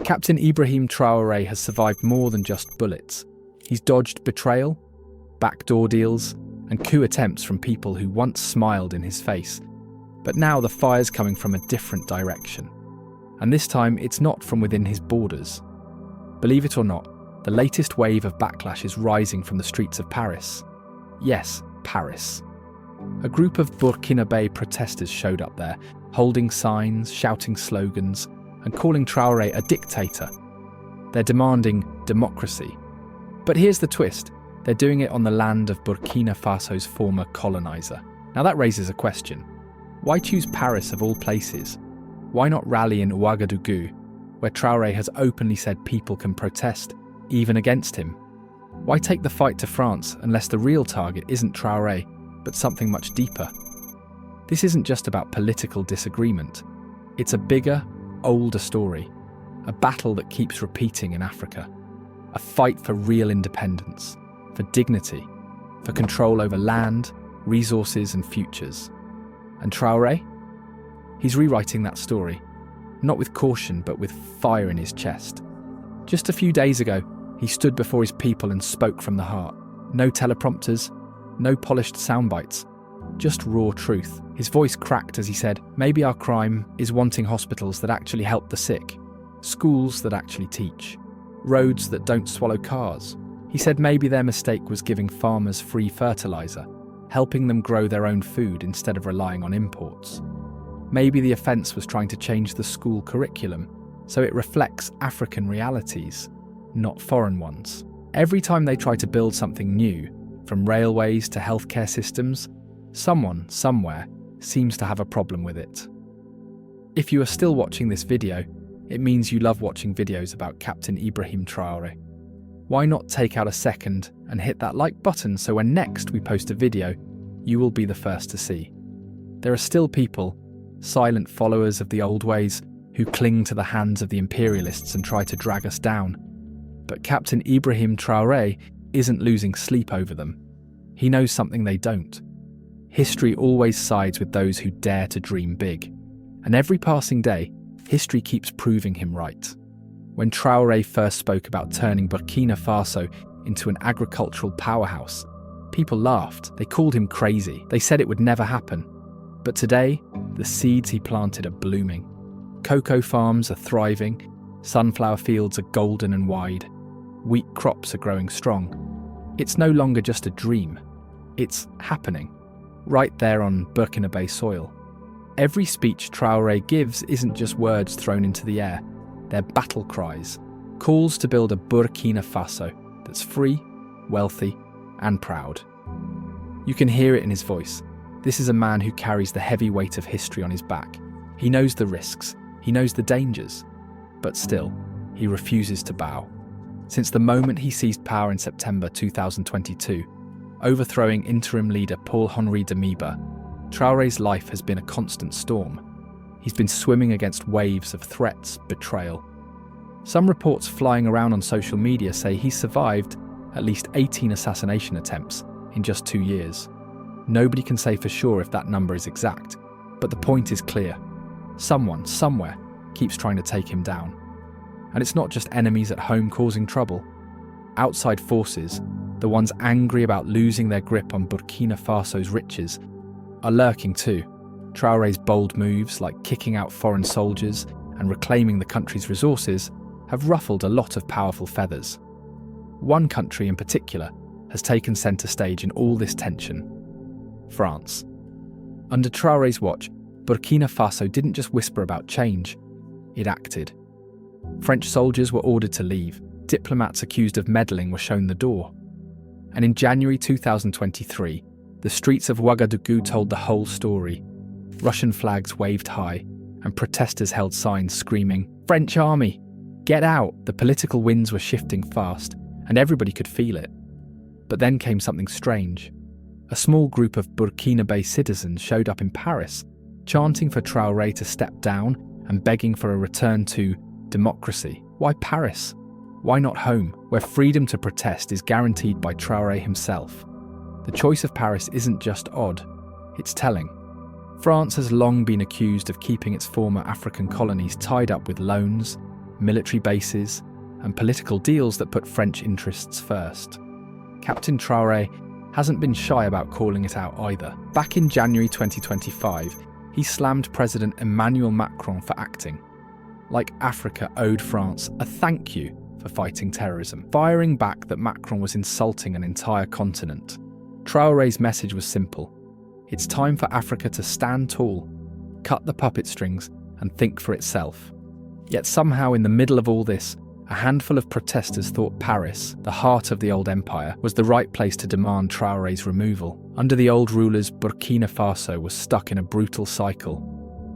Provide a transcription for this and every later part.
Captain Ibrahim Traore has survived more than just bullets. He's dodged betrayal, backdoor deals, and coup attempts from people who once smiled in his face. But now the fire's coming from a different direction. And this time, it's not from within his borders. Believe it or not, the latest wave of backlash is rising from the streets of Paris. Yes, Paris. A group of Burkinabe protesters showed up there, holding signs, shouting slogans, and calling Traoré a dictator. They're demanding democracy. But here's the twist. They're doing it on the land of Burkina Faso's former colonizer. Now that raises a question. Why choose Paris of all places? Why not rally in Ouagadougou, where Traoré has openly said people can protest, even against him? Why take the fight to France unless the real target isn't Traoré, but something much deeper? This isn't just about political disagreement. It's a bigger, older story. A battle that keeps repeating in Africa. A fight for real independence, for dignity, for control over land, resources and futures. And Traoré? He's rewriting that story, not with caution but with fire in his chest. Just a few days ago, he stood before his people and spoke from the heart. No teleprompters, no polished soundbites, just raw truth. His voice cracked as he said, maybe our crime is wanting hospitals that actually help the sick, schools that actually teach, roads that don't swallow cars. He said maybe their mistake was giving farmers free fertilizer, helping them grow their own food instead of relying on imports. Maybe the offence was trying to change the school curriculum so it reflects African realities, not foreign ones. Every time they try to build something new, from railways to healthcare systems, someone, somewhere, seems to have a problem with it. If you are still watching this video, it means you love watching videos about Captain Ibrahim Traore. Why not take out a second and hit that like button so when next we post a video, you will be the first to see. There are still people, silent followers of the old ways, who cling to the hands of the imperialists and try to drag us down. But Captain Ibrahim Traore isn't losing sleep over them. He knows something they don't. History always sides with those who dare to dream big. And every passing day, history keeps proving him right. When Traoré first spoke about turning Burkina Faso into an agricultural powerhouse, people laughed. They called him crazy. They said it would never happen. But today, the seeds he planted are blooming. Cocoa farms are thriving. Sunflower fields are golden and wide. Wheat crops are growing strong. It's no longer just a dream. It's happening. Right there on Burkinabe soil. Every speech Traoré gives isn't just words thrown into the air. They're battle cries, calls to build a Burkina Faso that's free, wealthy, and proud. You can hear it in his voice. This is a man who carries the heavy weight of history on his back. He knows the risks, he knows the dangers, but still, he refuses to bow. Since the moment he seized power in September 2022, overthrowing interim leader Paul-Henri Damiba, Traoré's life has been a constant storm. He's been swimming against waves of threats, betrayal. Some reports flying around on social media say he survived at least 18 assassination attempts in just 2 years. Nobody can say for sure if that number is exact, but the point is clear. Someone, somewhere, keeps trying to take him down. And it's not just enemies at home causing trouble. Outside forces, the ones angry about losing their grip on Burkina Faso's riches, are lurking too. Traoré's bold moves, like kicking out foreign soldiers and reclaiming the country's resources, have ruffled a lot of powerful feathers. One country in particular has taken centre stage in all this tension: France. Under Traoré's watch, Burkina Faso didn't just whisper about change, it acted. French soldiers were ordered to leave, diplomats accused of meddling were shown the door. And in January 2023, the streets of Ouagadougou told the whole story. Russian flags waved high, and protesters held signs screaming, "French army! Get out!" The political winds were shifting fast, and everybody could feel it. But then came something strange. A small group of Burkinabe citizens showed up in Paris, chanting for Traoré to step down and begging for a return to democracy. Why Paris? Why not home, where freedom to protest is guaranteed by Traoré himself? The choice of Paris isn't just odd, it's telling. France has long been accused of keeping its former African colonies tied up with loans, military bases, and political deals that put French interests first. Captain Traoré hasn't been shy about calling it out either. Back in January 2025, he slammed President Emmanuel Macron for acting like Africa owed France a thank you for fighting terrorism, firing back that Macron was insulting an entire continent. Traoré's message was simple. It's time for Africa to stand tall, cut the puppet strings, and think for itself. Yet somehow in the middle of all this, a handful of protesters thought Paris, the heart of the old empire, was the right place to demand Traoré's removal. Under the old rulers, Burkina Faso was stuck in a brutal cycle.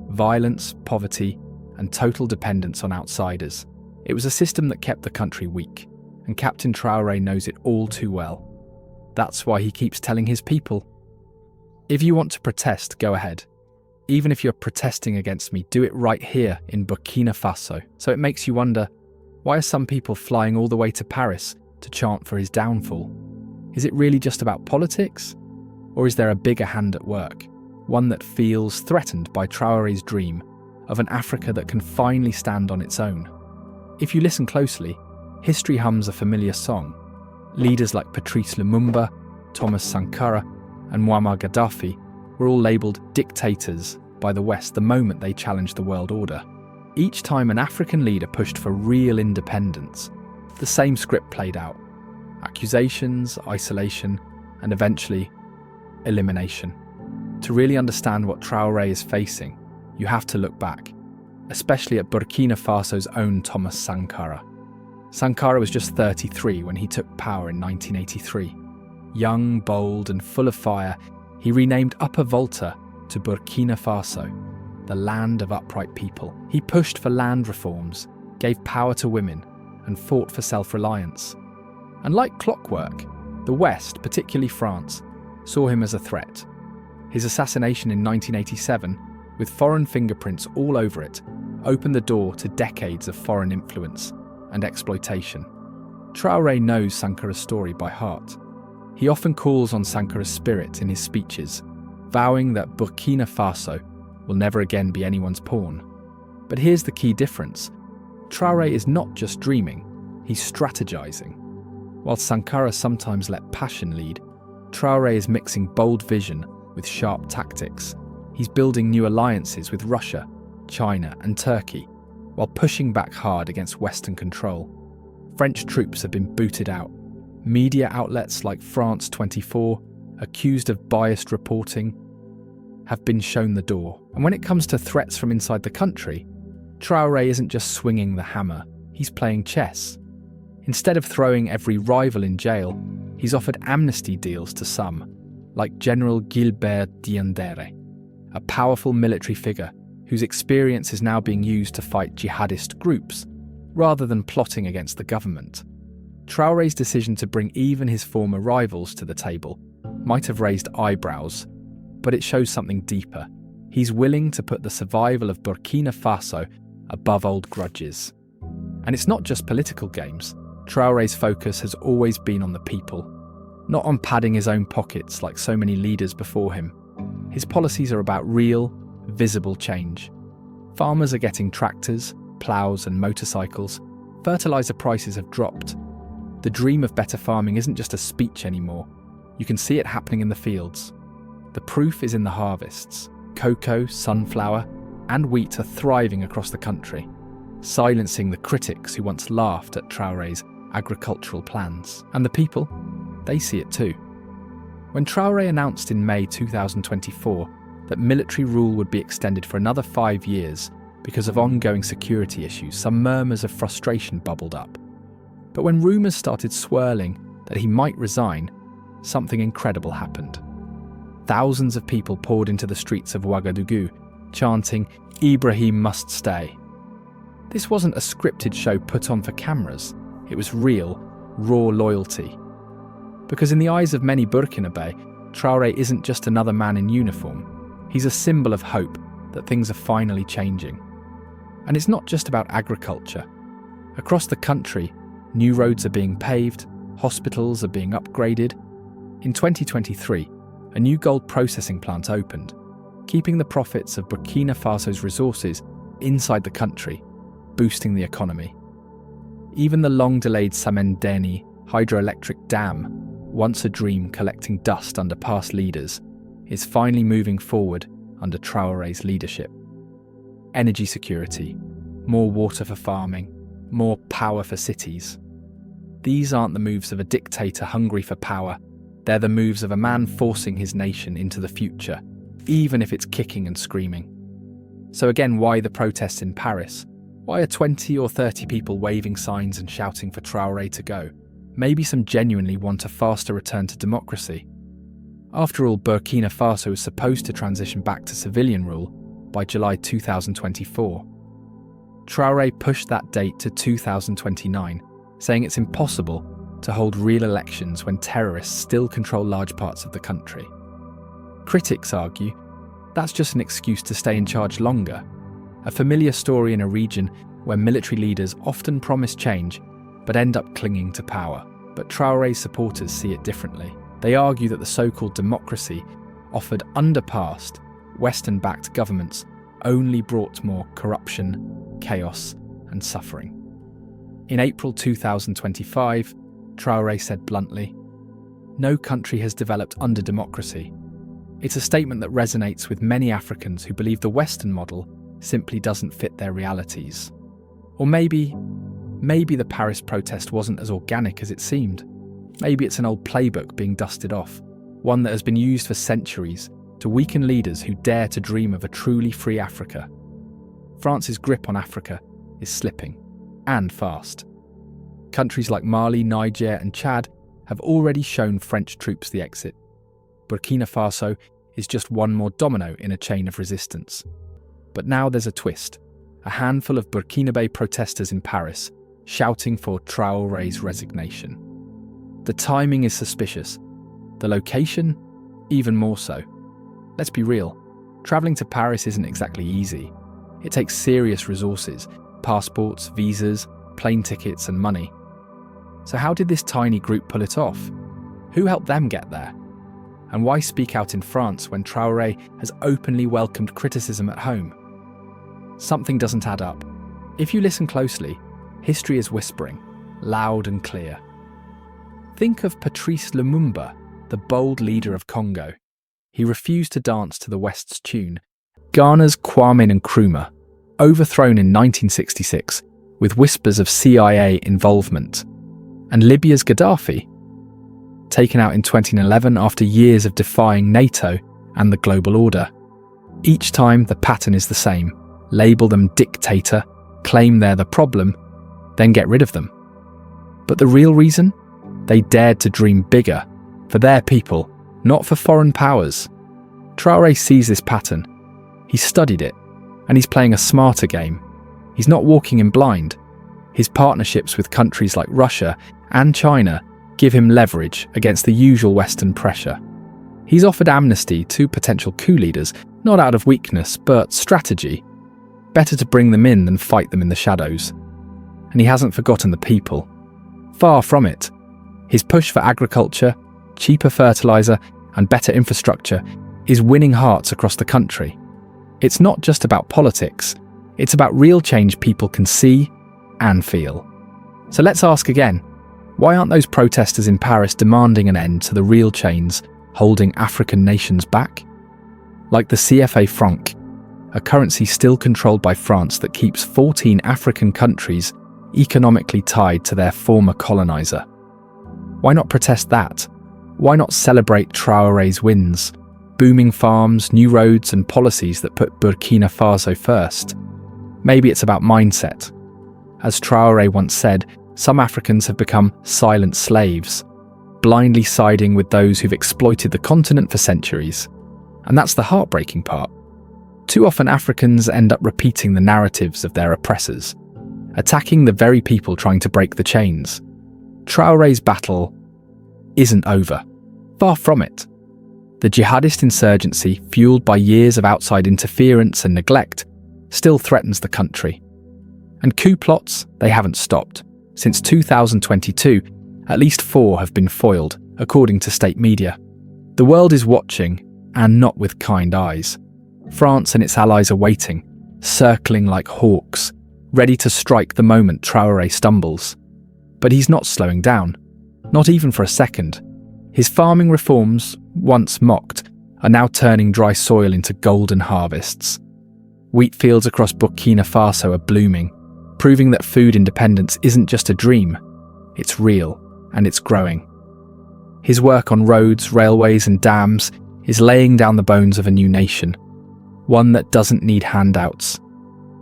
Violence, poverty, and total dependence on outsiders. It was a system that kept the country weak, and Captain Traoré knows it all too well. That's why he keeps telling his people, if you want to protest, go ahead. Even if you're protesting against me, do it right here in Burkina Faso. So it makes you wonder, why are some people flying all the way to Paris to chant for his downfall? Is it really just about politics? Or is there a bigger hand at work? One that feels threatened by Traoré's dream of an Africa that can finally stand on its own. If you listen closely, history hums a familiar song. Leaders like Patrice Lumumba, Thomas Sankara, and Muammar Gaddafi were all labelled dictators by the West the moment they challenged the world order. Each time an African leader pushed for real independence, the same script played out. Accusations, isolation, and eventually, elimination. To really understand what Traoré is facing, you have to look back, especially at Burkina Faso's own Thomas Sankara. Sankara was just 33 when he took power in 1983. Young, bold, and full of fire, he renamed Upper Volta to Burkina Faso, the land of upright people. He pushed for land reforms, gave power to women, and fought for self-reliance. And like clockwork, the West, particularly France, saw him as a threat. His assassination in 1987, with foreign fingerprints all over it, opened the door to decades of foreign influence and exploitation. Traoré knows Sankara's story by heart. He often calls on Sankara's spirit in his speeches, vowing that Burkina Faso will never again be anyone's pawn. But here's the key difference. Traoré is not just dreaming, he's strategizing. While Sankara sometimes let passion lead, Traoré is mixing bold vision with sharp tactics. He's building new alliances with Russia, China, and Turkey, while pushing back hard against Western control. French troops have been booted out. Media outlets like France 24, accused of biased reporting, have been shown the door. And when it comes to threats from inside the country, Traoré isn't just swinging the hammer, he's playing chess. Instead of throwing every rival in jail, he's offered amnesty deals to some, like General Gilbert Diendéré, a powerful military figure whose experience is now being used to fight jihadist groups, rather than plotting against the government. Traoré's decision to bring even his former rivals to the table might have raised eyebrows, but it shows something deeper. He's willing to put the survival of Burkina Faso above old grudges. And it's not just political games. Traoré's focus has always been on the people, not on padding his own pockets like so many leaders before him. His policies are about real, visible change. Farmers are getting tractors, ploughs, and motorcycles. Fertilizer prices have dropped. The dream of better farming isn't just a speech anymore. You can see it happening in the fields. The proof is in the harvests. Cocoa, sunflower, and wheat are thriving across the country, silencing the critics who once laughed at Traoré's agricultural plans. And the people, they see it too. When Traoré announced in May 2024 that military rule would be extended for another 5 years because of ongoing security issues, some murmurs of frustration bubbled up. But when rumours started swirling that he might resign, something incredible happened. Thousands of people poured into the streets of Ouagadougou, chanting, "Ibrahim must stay." This wasn't a scripted show put on for cameras. It was real, raw loyalty. Because in the eyes of many Burkinabe, Traoré isn't just another man in uniform. He's a symbol of hope that things are finally changing. And it's not just about agriculture. Across the country, new roads are being paved, hospitals are being upgraded. In 2023, a new gold processing plant opened, keeping the profits of Burkina Faso's resources inside the country, boosting the economy. Even the long-delayed Samendeni hydroelectric dam, once a dream collecting dust under past leaders, is finally moving forward under Traoré's leadership. Energy security, more water for farming, more power for cities. These aren't the moves of a dictator hungry for power, they're the moves of a man forcing his nation into the future, even if it's kicking and screaming. So again, why the protests in Paris? Why are 20 or 30 people waving signs and shouting for Traoré to go? Maybe some genuinely want a faster return to democracy. After all, Burkina Faso is supposed to transition back to civilian rule by July 2024. Traoré pushed that date to 2029, saying it's impossible to hold real elections when terrorists still control large parts of the country. Critics argue that's just an excuse to stay in charge longer, a familiar story in a region where military leaders often promise change but end up clinging to power. But Traoré's supporters see it differently. They argue that the so-called democracy offered under past, Western-backed governments only brought more corruption, chaos, and suffering. In April 2025, Traoré said bluntly, "No country has developed under democracy." It's a statement that resonates with many Africans who believe the Western model simply doesn't fit their realities. Or maybe the Paris protest wasn't as organic as it seemed. Maybe it's an old playbook being dusted off, one that has been used for centuries to weaken leaders who dare to dream of a truly free Africa. France's grip on Africa is slipping, and fast. Countries like Mali, Niger, and Chad have already shown French troops the exit. Burkina Faso is just one more domino in a chain of resistance. But now there's a twist. A handful of Burkinabe protesters in Paris shouting for Traoré's resignation. The timing is suspicious. The location, even more so. Let's be real, travelling to Paris isn't exactly easy. It takes serious resources, passports, visas, plane tickets, and money. So how did this tiny group pull it off? Who helped them get there? And why speak out in France when Traoré has openly welcomed criticism at home? Something doesn't add up. If you listen closely, history is whispering, loud and clear. Think of Patrice Lumumba, the bold leader of Congo. He refused to dance to the West's tune. Ghana's Kwame Nkrumah, overthrown in 1966 with whispers of CIA involvement. And Libya's Gaddafi, taken out in 2011 after years of defying NATO and the global order. Each time the pattern is the same. Label them dictator, claim they're the problem, then get rid of them. But the real reason? They dared to dream bigger, for their people, not for foreign powers. Traoré sees this pattern. He's studied it, and he's playing a smarter game. He's not walking in blind. His partnerships with countries like Russia and China give him leverage against the usual Western pressure. He's offered amnesty to potential coup leaders, not out of weakness, but strategy. Better to bring them in than fight them in the shadows. And he hasn't forgotten the people. Far from it. His push for agriculture, cheaper fertilizer, and better infrastructure is winning hearts across the country. It's not just about politics, it's about real change people can see and feel. So let's ask again, why aren't those protesters in Paris demanding an end to the real chains holding African nations back? Like the CFA franc, a currency still controlled by France that keeps 14 African countries economically tied to their former colonizer. Why not protest that? Why not celebrate Traoré's wins? Booming farms, new roads, and policies that put Burkina Faso first. Maybe it's about mindset. As Traoré once said, some Africans have become silent slaves, blindly siding with those who've exploited the continent for centuries. And that's the heartbreaking part. Too often Africans end up repeating the narratives of their oppressors, attacking the very people trying to break the chains. Traoré's battle isn't over. Far from it. The jihadist insurgency, fueled by years of outside interference and neglect, still threatens the country. And coup plots, they haven't stopped. Since 2022, at least 4 have been foiled, according to state media. The world is watching, and not with kind eyes. France and its allies are waiting, circling like hawks, ready to strike the moment Traoré stumbles. But he's not slowing down, not even for a second. His farming reforms, once mocked, are now turning dry soil into golden harvests. Wheat fields across Burkina Faso are blooming, proving that food independence isn't just a dream, it's real and it's growing. His work on roads, railways and dams is laying down the bones of a new nation, one that doesn't need handouts,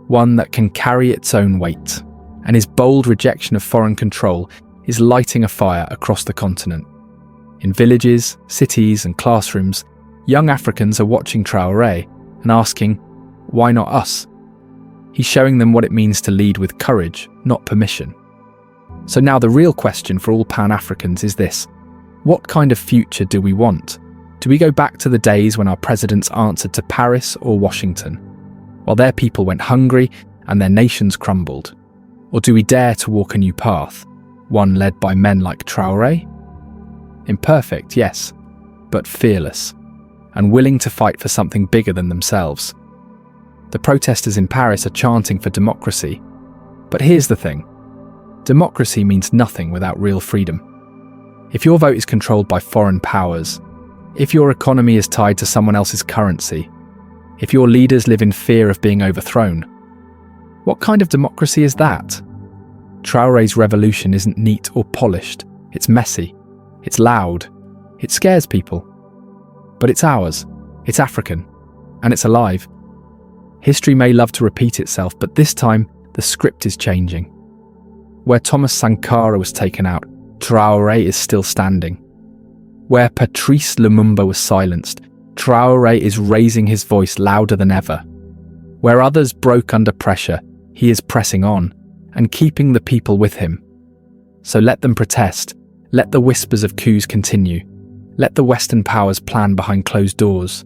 one that can carry its own weight, and his bold rejection of foreign control is lighting a fire across the continent. In villages, cities and classrooms, young Africans are watching Traoré and asking, why not us? He's showing them what it means to lead with courage, not permission. So now the real question for all Pan-Africans is this: what kind of future do we want? Do we go back to the days when our presidents answered to Paris or Washington, while their people went hungry and their nations crumbled? Or do we dare to walk a new path, one led by men like Traoré? Imperfect, yes, but fearless, and willing to fight for something bigger than themselves. The protesters in Paris are chanting for democracy. But here's the thing: democracy means nothing without real freedom. If your vote is controlled by foreign powers, if your economy is tied to someone else's currency, if your leaders live in fear of being overthrown, what kind of democracy is that? Traoré's revolution isn't neat or polished. It's messy. It's loud. It scares people. But it's ours. It's African. And it's alive. History may love to repeat itself, but this time the script is changing. Where Thomas Sankara was taken out, Traoré is still standing. Where Patrice Lumumba was silenced, Traoré is raising his voice louder than ever. Where others broke under pressure, he is pressing on and keeping the people with him. So let them protest, let the whispers of coups continue, let the Western powers plan behind closed doors.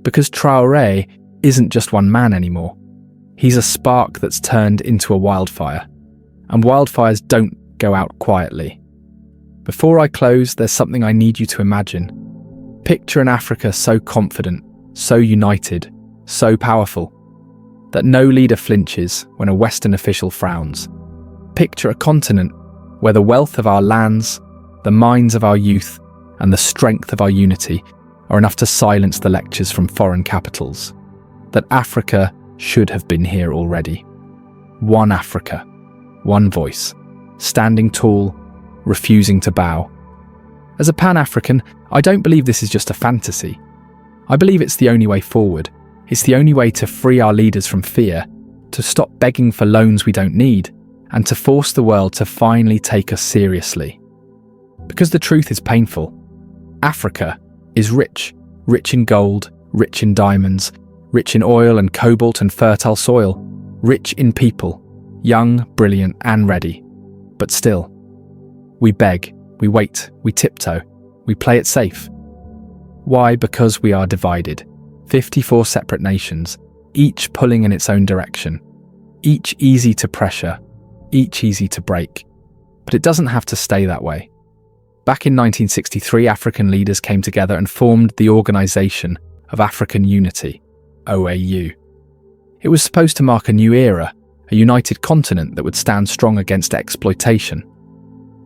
Because Traoré isn't just one man anymore. He's a spark that's turned into a wildfire. And wildfires don't go out quietly. Before I close, there's something I need you to imagine. Picture an Africa so confident, so united, so powerful, that no leader flinches when a Western official frowns. Picture a continent where the wealth of our lands, the minds of our youth, and the strength of our unity are enough to silence the lectures from foreign capitals. That Africa should have been here already. One Africa, one voice, standing tall, refusing to bow. As a Pan-African, I don't believe this is just a fantasy. I believe it's the only way forward. It's the only way to free our leaders from fear, to stop begging for loans we don't need, and to force the world to finally take us seriously. Because the truth is painful. Africa is rich, rich in gold, rich in diamonds, rich in oil and cobalt and fertile soil, rich in people, young, brilliant and ready. But still, we beg, we wait, we tiptoe, we play it safe. Why? Because we are divided. 54 separate nations, each pulling in its own direction, each easy to pressure, each easy to break. But it doesn't have to stay that way. Back in 1963, African leaders came together and formed the Organization of African Unity, OAU. It was supposed to mark a new era, a united continent that would stand strong against exploitation.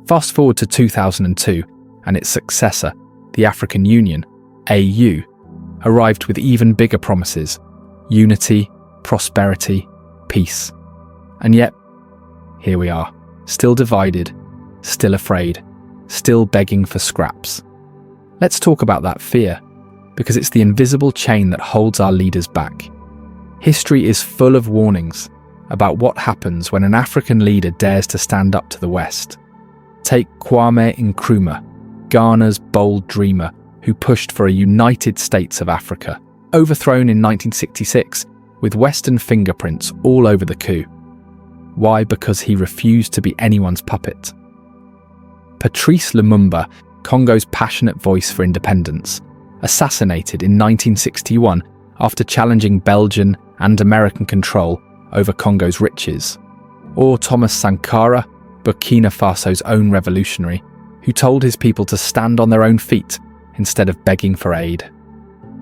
Fast forward to 2002, and its successor, the African Union, AU, arrived with even bigger promises: unity, prosperity, peace. And yet, here we are, still divided, still afraid, still begging for scraps. Let's talk about that fear, because it's the invisible chain that holds our leaders back. History is full of warnings about what happens when an African leader dares to stand up to the West. Take Kwame Nkrumah, Ghana's bold dreamer who pushed for a United States of Africa, overthrown in 1966 with Western fingerprints all over the coup. Why? Because he refused to be anyone's puppet. Patrice Lumumba, Congo's passionate voice for independence, assassinated in 1961 after challenging Belgian and American control over Congo's riches. Or Thomas Sankara, Burkina Faso's own revolutionary, who told his people to stand on their own feet instead of begging for aid.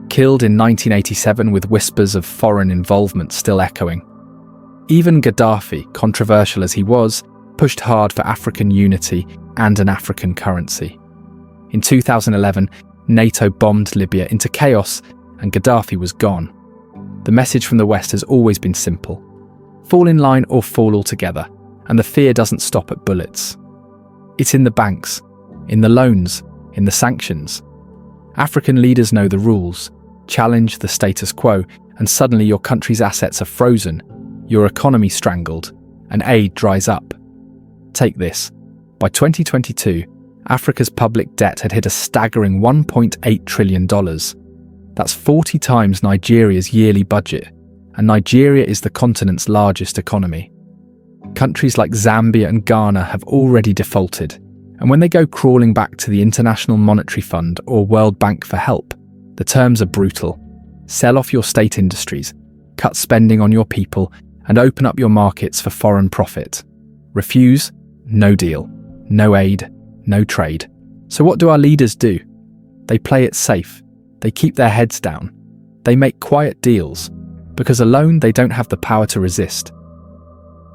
Killed in 1987 with whispers of foreign involvement still echoing. Even Gaddafi, controversial as he was, pushed hard for African unity and an African currency. In 2011, NATO bombed Libya into chaos and Gaddafi was gone. The message from the West has always been simple. Fall in line or fall altogether, and the fear doesn't stop at bullets. It's in the banks, in the loans, in the sanctions. African leaders know the rules, challenge the status quo, and suddenly your country's assets are frozen, your economy strangled, and aid dries up. Take this. By 2022, Africa's public debt had hit a staggering $1.8 trillion. That's 40 times Nigeria's yearly budget, and Nigeria is the continent's largest economy. Countries like Zambia and Ghana have already defaulted, and when they go crawling back to the International Monetary Fund or World Bank for help, the terms are brutal. Sell off your state industries, cut spending on your people, and open up your markets for foreign profit. Refuse? No deal. No aid. No trade. So what do our leaders do? They play it safe. They keep their heads down. They make quiet deals, because alone they don't have the power to resist.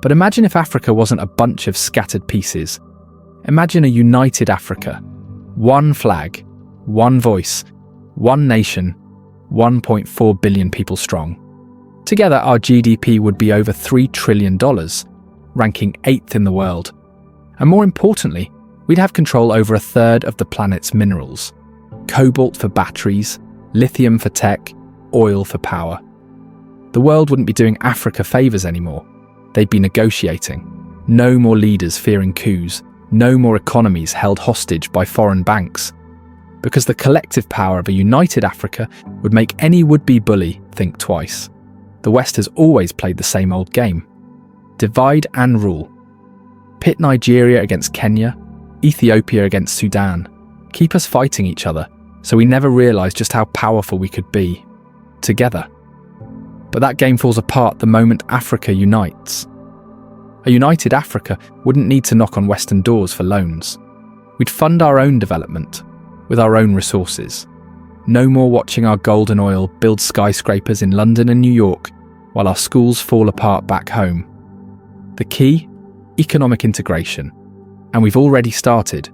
But imagine if Africa wasn't a bunch of scattered pieces. Imagine a united Africa. One flag, one voice, one nation, 1.4 billion people strong. Together, our GDP would be over $3 trillion, ranking 8th in the world. And more importantly, we'd have control over a third of the planet's minerals. Cobalt for batteries, lithium for tech, oil for power. The world wouldn't be doing Africa favours anymore. They'd be negotiating. No more leaders fearing coups. No more economies held hostage by foreign banks. Because the collective power of a united Africa would make any would-be bully think twice. The West has always played the same old game. Divide and rule. Pit Nigeria against Kenya, Ethiopia against Sudan. Keep us fighting each other, so we never realise just how powerful we could be. Together. But that game falls apart the moment Africa unites. A united Africa wouldn't need to knock on Western doors for loans. We'd fund our own development, with our own resources. No more watching our gold and oil build skyscrapers in London and New York while our schools fall apart back home. The key? Economic integration. And we've already started.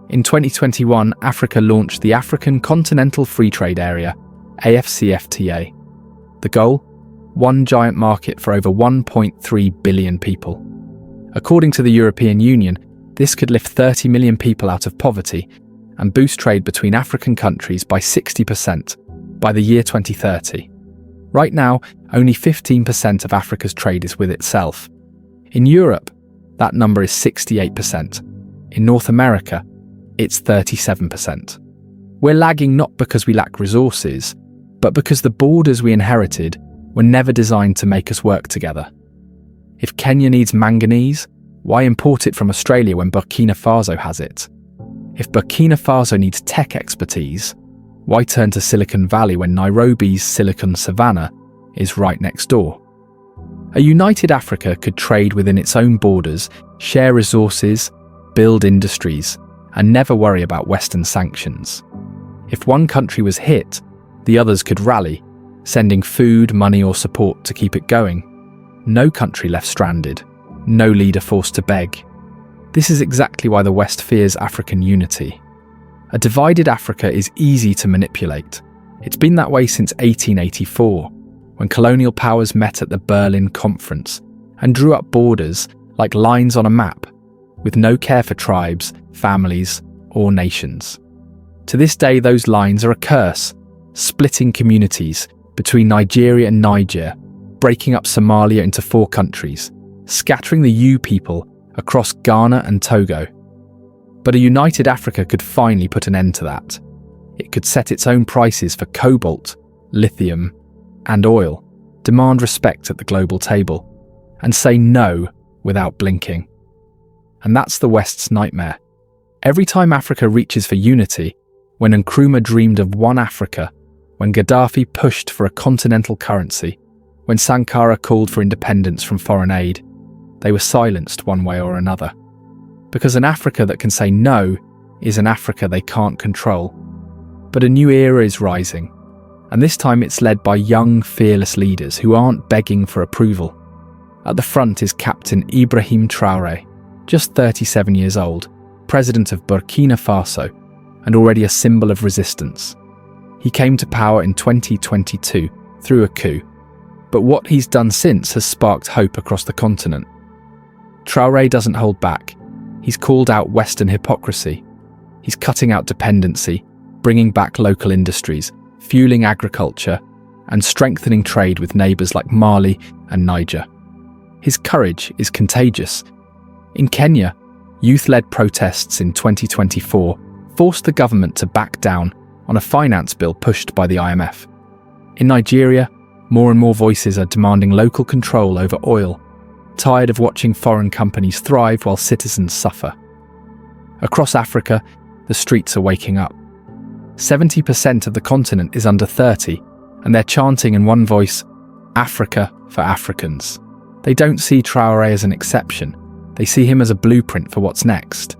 In 2021, Africa launched the African Continental Free Trade Area, AfCFTA. The goal? One giant market for over 1.3 billion people. According to the European Union, this could lift 30 million people out of poverty and boost trade between African countries by 60% by the year 2030. Right now, only 15% of Africa's trade is with itself. In Europe, that number is 68%. In North America, it's 37%. We're lagging not because we lack resources, but because the borders we inherited were never designed to make us work together. If Kenya needs manganese, why import it from Australia when Burkina Faso has it? If Burkina Faso needs tech expertise, why turn to Silicon Valley when Nairobi's Silicon Savannah is right next door? A united Africa could trade within its own borders, share resources, build industries, and never worry about Western sanctions. If one country was hit, the others could rally, sending food, money, or support to keep it going. No country left stranded, no leader forced to beg. This is exactly why the West fears African unity. A divided Africa is easy to manipulate. It's been that way since 1884, when colonial powers met at the Berlin Conference and drew up borders like lines on a map, with no care for tribes, families, or nations. To this day, those lines are a curse, splitting communities between Nigeria and Niger, breaking up Somalia into 4 countries, scattering the U people across Ghana and Togo. But a united Africa could finally put an end to that. It could set its own prices for cobalt, lithium, and oil, demand respect at the global table, and say no without blinking. And that's the West's nightmare. Every time Africa reaches for unity, when Nkrumah dreamed of one Africa, when Gaddafi pushed for a continental currency, when Sankara called for independence from foreign aid, they were silenced one way or another. Because an Africa that can say no is an Africa they can't control. But a new era is rising, and this time it's led by young, fearless leaders who aren't begging for approval. At the front is Captain Ibrahim Traore, just 37 years old, president of Burkina Faso, and already a symbol of resistance. He came to power in 2022 through a coup, but what he's done since has sparked hope across the continent. Traoré doesn't hold back. He's called out Western hypocrisy. He's cutting out dependency, bringing back local industries, fueling agriculture, and strengthening trade with neighbours like Mali and Niger. His courage is contagious. In Kenya, youth-led protests in 2024 forced the government to back down on a finance bill pushed by the IMF. In Nigeria, more and more voices are demanding local control over oil, tired of watching foreign companies thrive while citizens suffer. Across Africa, the streets are waking up. 70% of the continent is under 30, and they're chanting in one voice, Africa for Africans. They don't see Traoré as an exception. They see him as a blueprint for what's next.